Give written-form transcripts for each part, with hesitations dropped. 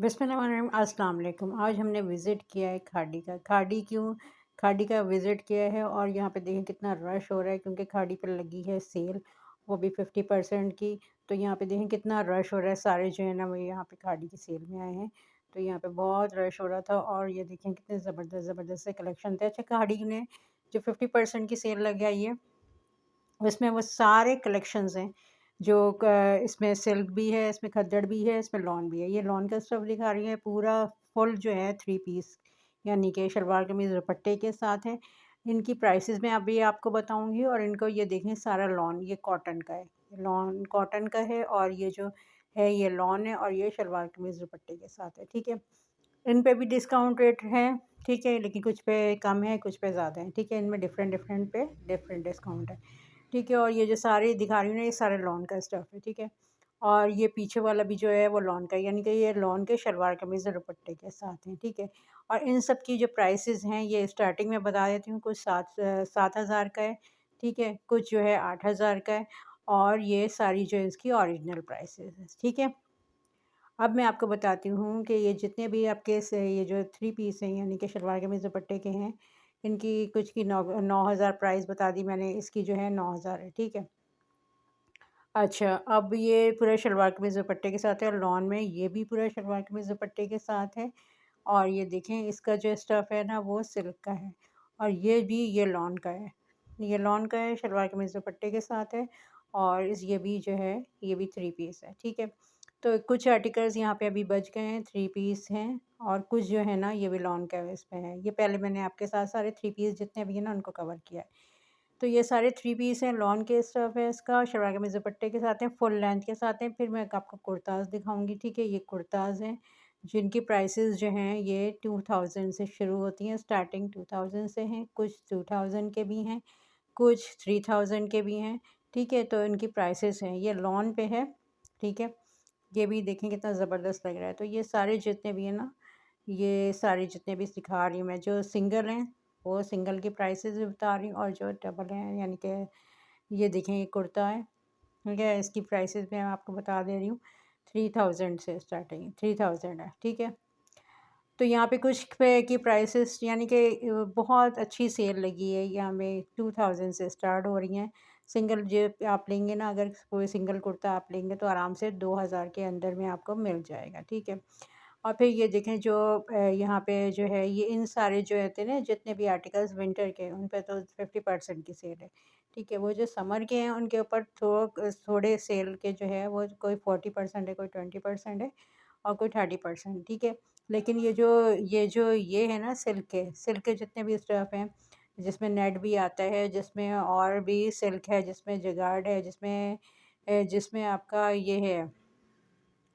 बिस्मिल्लाहिर्रहमानिर्रहीम। अस्सलाम वालेकुम। आज हमने विज़िट किया है खाड़ी का। खाड़ी क्यों? खाड़ी का विज़िट किया है और यहाँ पे देखें कितना रश हो रहा है क्योंकि खाड़ी पर लगी है सेल, वो भी 50% की। तो यहाँ पे देखें कितना रश हो रहा है, सारे जो है ना वो यहाँ पे खाड़ी की सेल में आए हैं। तो यहाँ पे बहुत रश हो रहा था और ये देखें कितने ज़बरदस्त ज़बरदस्त से कलेक्शन थे। अच्छा, खाड़ी ने जो 50% की सेल लगाई है उसमें वो सारे कलेक्शंस हैं जो इसमें सिल्क भी है, इसमें खद्दड़ भी है, इसमें लॉन भी है। ये लॉन का स्टफ दिखा रही है, पूरा फुल जो है 3 पीस यानी कि शलवार कमीज़ दुपट्टे के साथ है। इनकी प्राइसेस मैं अभी आपको बताऊंगी और इनको ये देखें सारा लॉन, ये कॉटन का है, लॉन कॉटन का है और ये जो है ये लॉन है और ये शलवार कमीज़ दुपट्टे के साथ है। ठीक है, इन पे भी डिस्काउंट रेट है। ठीक है, लेकिन कुछ पे कम है, कुछ पे ज़्यादा है। ठीक है, इनमें डिफरेंट डिफरेंट पे डिफरेंट डिस्काउंट है। ठीक है, और ये जो सारे दिखा रही हूँ ना ये सारे लॉन का स्टफ़ है। ठीक है, और ये पीछे वाला भी जो है वो लॉन का है, यानी कि ये लॉन के शलवार कमीज़ और दुपट्टे के साथ हैं। ठीक है, और इन सब की जो प्राइसेस हैं ये स्टार्टिंग में बता देती हूँ। कुछ 7,000 का है। ठीक है, कुछ जो है 8,000 का है और ये सारी जो है इसकी ओरिजिनल प्राइसेस है। ठीक है, अब मैं आपको बताती हूँ कि ये जितने भी आपके ये जो 3 पीस हैं यानी कि शलवार कमीज़ दुपट्टे के हैं, इनकी कुछ की 9,000 प्राइस बता दी मैंने, इसकी जो है 9,000 है। ठीक है, अच्छा, अब ये पूरा शलवार कमीज़ दुपट्टे के साथ है और लॉन में ये भी पूरा शलवार कमीज़ दुपट्टे के साथ है। और ये देखें इसका जो स्टफ़ है ना वो सिल्क का है और ये भी ये लॉन का है। ये लॉन का है, शलवार कमीज़ दुपट्टे के साथ है और ये भी जो है ये भी 3 पीस है। ठीक है, तो कुछ आर्टिकल्स यहाँ पे अभी बच गए हैं, 3 पीस हैं और कुछ जो है ना ये भी लॉन का इसमें है। ये पहले मैंने आपके साथ सारे 3 पीस जितने भी हैं ना उनको कवर किया है। तो ये सारे 3 पीस हैं, लॉन के स्टफ़ है इसका, शलवार कमीज़ दुपट्टे के साथ हैं, फुल लेंथ के साथ हैं। फिर मैं आपको कुर्ताज़ दिखाऊँगी। ठीक है, ये कुर्ताज़ हैं जिनकी प्राइसेस जो हैं ये 2000 से शुरू होती हैं, स्टार्टिंग 2000 से हैं, कुछ 2000 के भी हैं, कुछ 3000 के भी हैं। ठीक है, तो इनकी प्राइसेस हैं, ये लॉन पे है। ठीक है, ये भी देखें कितना ज़बरदस्त लग रहा है। तो ये सारे जितने भी हैं ना, ये सारे जितने भी सिखा रही हूँ मैं, जो सिंगल हैं वो सिंगल की प्राइसेस भी बता रही हूँ और जो डबल हैं यानी कि ये देखें ये कुर्ता है। ठीक है, इसकी प्राइसेस मैं आपको बता दे रही हूँ, 3000 से स्टार्टिंग 3000 है। ठीक है, तो यहाँ पे कुछ पे की प्राइसेस यानी कि बहुत अच्छी सेल लगी है यहाँ पे, 2000 से स्टार्ट हो रही हैं। सिंगल जो आप लेंगे ना, अगर कोई सिंगल कुर्ता आप लेंगे तो आराम से 2000 के अंदर में आपको मिल जाएगा। ठीक है, और फिर ये देखें जो यहाँ पे जो है ये इन सारे जो होते हैं ना जितने भी आर्टिकल्स विंटर के, उन पे तो 50% की सेल है। ठीक है, वो जो समर के हैं उनके ऊपर थोड़े सेल के जो है वो कोई 40% है, कोई 20% है और कोई 30%। ठीक है, लेकिन ये है ना सिल्क के जितने भी स्टफ़ हैं, जिसमें नेट भी आता है, जिसमें और भी सिल्क है, जिसमें जगार्ड है, जिसमें आपका ये है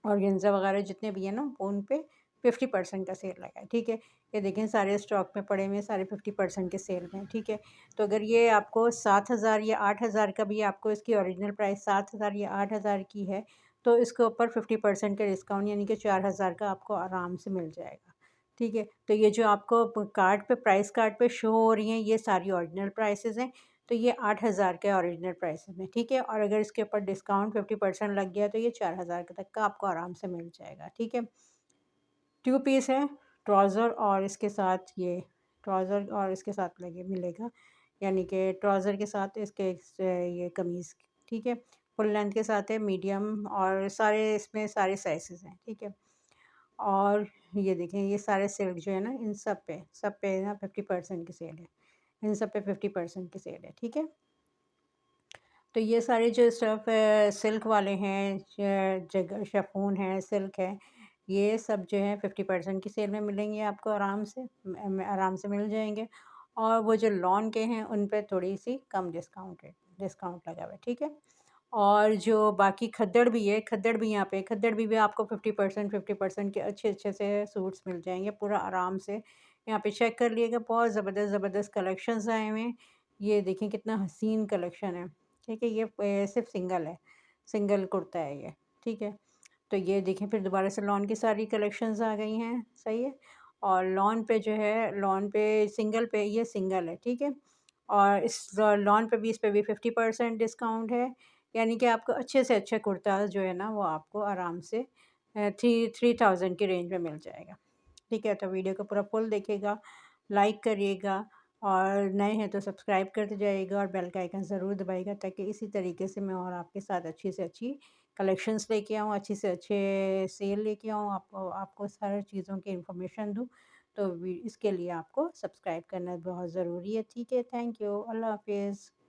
ऑर्गेन्जा वगैरह जितने भी हैं ना उन पे 50% का सेल लगा है। ठीक है, ये देखें सारे स्टॉक में पड़े हुए हैं, सारे 50% के सेल में। ठीक है, तो अगर ये आपको 7,000 या 8,000 का भी आपको इसकी ओरिजिनल प्राइस 7,000 या 8,000 की है तो इसके ऊपर 50% का डिस्काउंट यानी कि 4,000 का आपको आराम से मिल जाएगा। ठीक है, तो ये जो आपको कार्ड पे प्राइस कार्ड पे शो हो रही हैं ये सारी ओरिजिनल प्राइसेस हैं। तो ये 8,000 के ओरिजिनल प्राइसेस में। ठीक है, और अगर इसके ऊपर डिस्काउंट 50% लग गया तो ये 4,000 तक का आपको आराम से मिल जाएगा। ठीक है, 2 पीस है, ट्राउज़र और इसके साथ ये ट्राउज़र और इसके साथ लगे मिलेगा, यानी कि ट्राउज़र के साथ इसके ये कमीज़। ठीक है, फुल लेंथ के साथ है, मीडियम और सारे इसमें सारे साइज़ेज़ हैं। ठीक है, और ये देखें ये सारे सिल्क जो है ना इन सब पे ना 50% की सेल है, इन सब पे 50% की सेल है। ठीक है, तो ये सारे जो स्टफ़ सिल्क वाले हैं, जग शिफॉन है, सिल्क है, ये सब जो है 50% की सेल में मिलेंगे आपको आराम से, आराम से मिल जाएंगे। और वो जो लॉन के हैं उन पे थोड़ी सी कम डिस्काउंट लगा हुआ है। ठीक है, और जो बाकी खद्दड़ भी है, खद्दड़ भी यहाँ पे खद्दड़ भी आपको 50% के अच्छे अच्छे से सूट्स मिल जाएंगे पूरा आराम से। यहाँ पे चेक कर लिएगा, बहुत ज़बरदस्त ज़बरदस्त कलेक्शंस आए हुए हैं। ये देखें कितना हसीन कलेक्शन है। ठीक है, ये सिर्फ सिंगल है, सिंगल कुर्ता है ये। ठीक है, तो ये देखें फिर दोबारा से लॉन की सारी कलेक्शंस आ गई हैं। सही है, और लॉन पे जो है लॉन पे सिंगल पे ये सिंगल है। ठीक है, और इस लॉन पे भी इस पे भी 50% डिस्काउंट है, यानी कि आपको अच्छे से अच्छे कुर्ता जो है ना वो आपको आराम से थ्री 3000 की रेंज में मिल जाएगा। ठीक है, तो वीडियो को पूरा फुल देखिएगा, लाइक करिएगा और नए हैं तो सब्सक्राइब करते जाइएगा और बेल का आइकन ज़रूर दबाइएगा ताकि इसी तरीके से मैं और आपके साथ अच्छी से अच्छी कलेक्शंस लेके आऊँ, अच्छी से अच्छे सेल लेके आऊँ, आपको आपको सारी चीज़ों की इन्फॉर्मेशन दूँ। तो वी इसके लिए आपको सब्सक्राइब करना बहुत ज़रूरी है। ठीक है, थैंक यू। अल्लाह हाफ़िज़।